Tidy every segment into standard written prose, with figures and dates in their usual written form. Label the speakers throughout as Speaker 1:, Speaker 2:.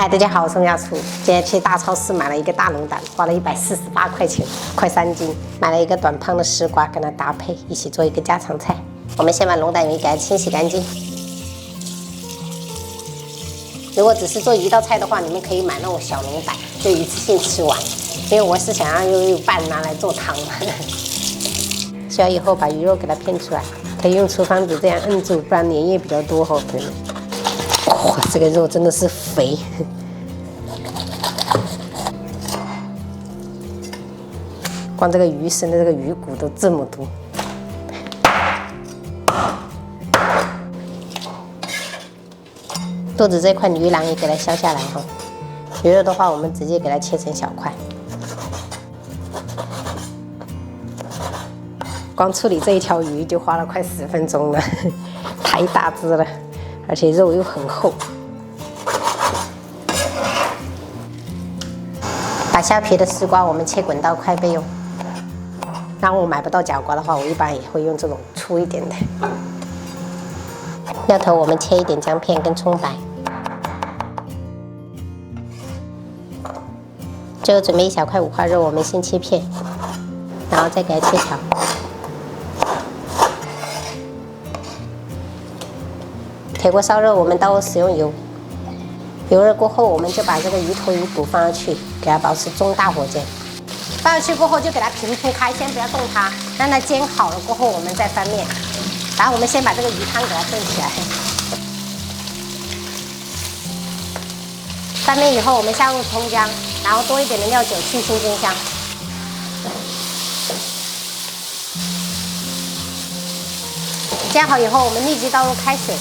Speaker 1: 嗨，大家好，我是亚厨。今天去大超市买了一个大龙胆，花了148块钱，快3斤。买了一个短胖的丝瓜，跟它搭配，一起做一个家常菜。我们先把龙胆鱼给它清洗干净。如果只是做一道菜的话，你们可以买那种小龙胆，就一次性吃完。因为我是想要用半拿来做汤。洗好以后，把鱼肉给它片出来，可以用厨房纸这样摁住，不然粘液比较多哦，朋友们。哇，这个肉真的是肥。光这个鱼身的这个鱼骨都这么多。肚子这块鱼腩也给它削下来哈。鱼肉的话，我们直接给它切成小块。光处理这一条鱼就花了快10分钟了，太大只了，而且肉又很厚。把削皮的丝瓜我们切滚刀块备用。然后我买不到角瓜的话，我一般也会用这种粗一点的。料头我们切一点姜片跟葱白。最后准备一小块五花肉，我们先切片，然后再给它切条。铁锅烧热，我们刀后使用油。油热过后，我们就把这个鱼头鱼骨放上去，给它保持中大火煎。放上去过后就给它平铺开，先不要动它，让它煎好了过后我们再翻面。然后我们先把这个鱼汤给它炖起来。翻面以后，我们下入葱姜，然后多一点的料酒去腥增香。煎好以后，我们立即倒入开水。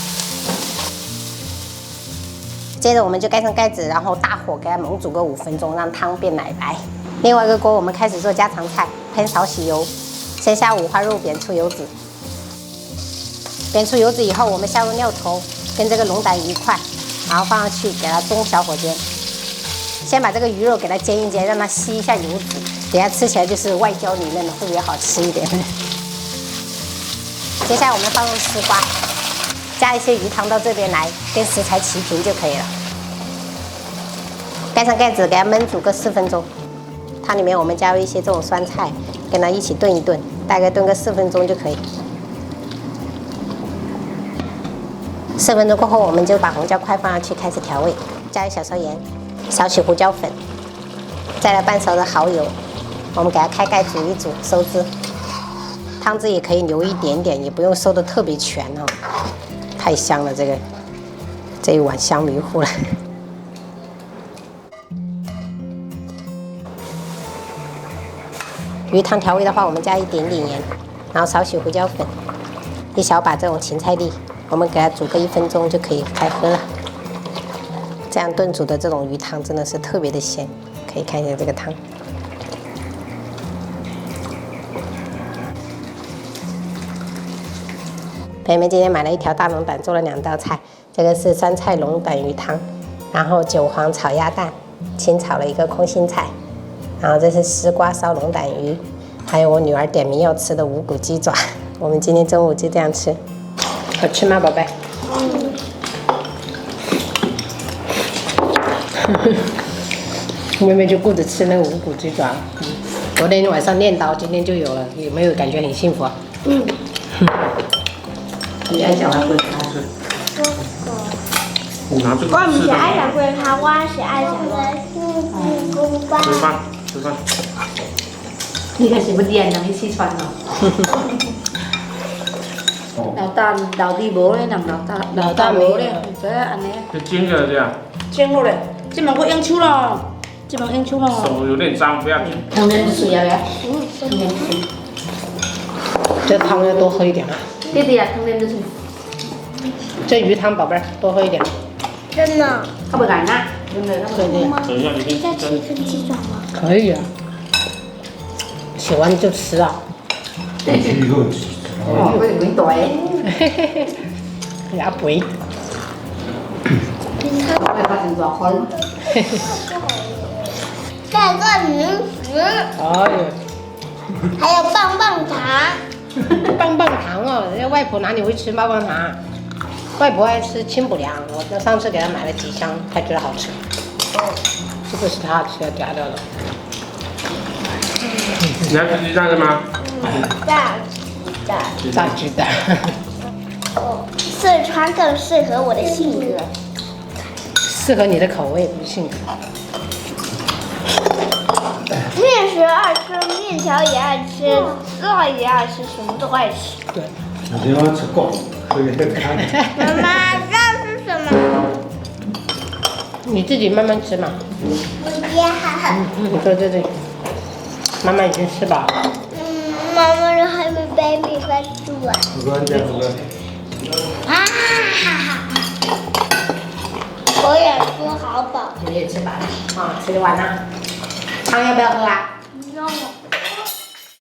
Speaker 1: 接着我们就盖上盖子，然后大火给它猛煮个5分钟，让汤变奶白。另外一个锅我们开始做家常菜，喷少许油，先下五花肉煸出油脂。煸出油脂以后，我们下入料头跟这个龙胆鱼块，然后放上去给它中小火煎。先把这个鱼肉给它煎一煎，让它吸一下油脂，等下吃起来就是外焦里嫩的，会比较好吃一点。接下来我们放入丝瓜。加一些鱼汤到这边来，跟食材齐平就可以了。盖上盖子，给它焖煮个4分钟。汤里面我们加入一些这种酸菜，跟它一起炖一炖，大概炖个4分钟就可以。4分钟过后，我们就把红椒块放上去，开始调味，加一小勺盐，少许胡椒粉，再来半勺的蚝油。我们给它开盖煮一煮，收汁。汤汁也可以留一点点，也不用收得特别全哦。太香了，这一碗香迷糊了。鱼汤调味的话，我们加一点点盐，然后少许胡椒粉，一小把这种芹菜粒，我们给它煮个1分钟就可以开喝了。这样炖煮的这种鱼汤真的是特别的鲜，可以看一下这个汤。朋友们今天买了一条大龙胆，做了2道菜。这个是酸菜龙胆鱼汤，然后韭黄炒鸭蛋，清炒了一个空心菜，然后这是丝瓜烧龙胆鱼，还有我女儿点名要吃的无骨鸡爪。我们今天中午就这样吃，好吃吗，宝贝？妹妹就顾着吃那个无骨鸡爪。昨天晚上练刀，今天就有了，有没有感觉很幸福啊？你爱讲龟汤是？
Speaker 2: 我不是爱讲龟汤，我是爱讲吃饭，吃饭。
Speaker 3: 你係成個啲人能去試飯啊？老弟冇咧，能老大冇咧，所以安尼。
Speaker 2: 就煎的这样。
Speaker 3: 煎好咧，這問我應手咯，這問應手咯。
Speaker 2: 手有点脏，不要紧。
Speaker 3: 湯面水啊嘅，
Speaker 1: 这汤要多喝一点啊。
Speaker 3: 弟弟啊，湯面的水。
Speaker 1: 这鱼汤，宝贝儿，多喝一点。
Speaker 2: 真的。
Speaker 3: 它不干呐，真的，它不干。
Speaker 2: 等一下，你可以
Speaker 4: 再吃一根鸡爪吗？
Speaker 1: 可以啊。洗完就吃啊。
Speaker 3: 哦，佢會袋。
Speaker 1: 阿肥。
Speaker 3: 我發成咗開。
Speaker 4: 再个零食，
Speaker 1: 哎呦，
Speaker 4: 还有棒棒糖。
Speaker 1: 棒棒糖哦，人家外婆哪里会吃棒棒糖？外婆爱吃清补凉，我上次给她买了几箱，她觉得好吃。这个是他吃的夹掉的。
Speaker 5: 你要吃鸡蛋的吗？
Speaker 1: 炸鸡蛋。
Speaker 2: 四川更适合我的性格。
Speaker 1: 适合你的口味，不是性格。
Speaker 2: 面食爱吃，面条也爱吃，辣也爱吃，什么都爱吃。
Speaker 1: 对。
Speaker 5: 我今晚吃糕，可以看。
Speaker 2: 妈妈，这是什么？
Speaker 1: 你自己慢慢吃嘛。
Speaker 4: 不要。
Speaker 1: 对对对，妈妈已经吃饱了。
Speaker 4: 妈妈都还没白米饭煮啊。
Speaker 5: 不关键，不关键。
Speaker 4: 啊哈哈！我也吃好饱。
Speaker 1: 你也吃饱了啊？吃得完了。汤要不要喝啊？
Speaker 4: 让我